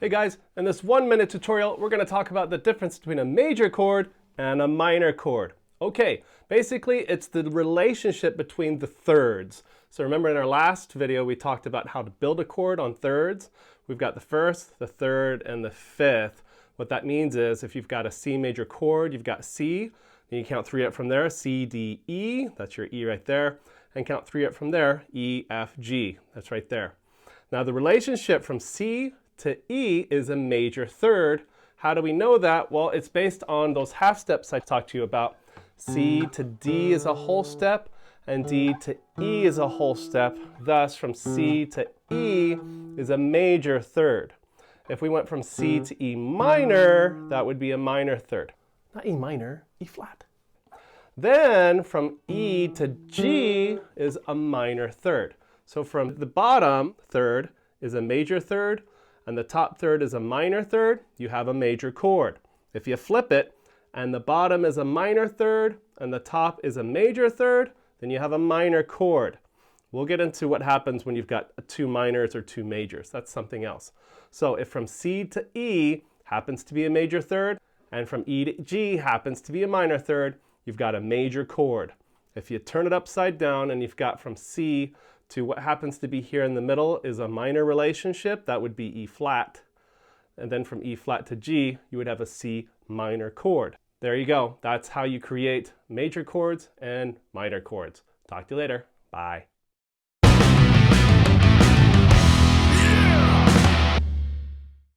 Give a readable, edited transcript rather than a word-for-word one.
Hey guys, in this 1-minute tutorial, we're going to talk about the difference between a major chord and a minor chord. Okay, basically it's the relationship between the thirds. So remember in our last video we talked about how to build a chord on thirds. We've got the first, the third, and the fifth. What that means is if you've got a C major chord, you've got C, then you count 3 up from there, C, D, E, that's your E right there, and count 3 up from there, E, F, G, that's right there. Now the relationship from C to E is a major third. How do we know that? Well, it's based on those half steps I talked to you about. C to D is a whole step, and D to E is a whole step. Thus, from C to E is a major third. If we went from C to E minor, that would be a minor third. Not E minor, E flat. Then from E to G is a minor third. So from the bottom third is a major third, and the top third is a minor third, you have a major chord. If you flip it, and the bottom is a minor third, and the top is a major third, then you have a minor chord. We'll get into what happens when you've got 2 minors or 2 majors. That's something else. So if from C to E happens to be a major third, and from E to G happens to be a minor third, you've got a major chord. If you turn it upside down and you've got from C to what happens to be here in the middle is a minor relationship, that would be E flat. And then from E flat to G, you would have a C minor chord. There you go. That's how you create major chords and minor chords. Talk to you later. Bye.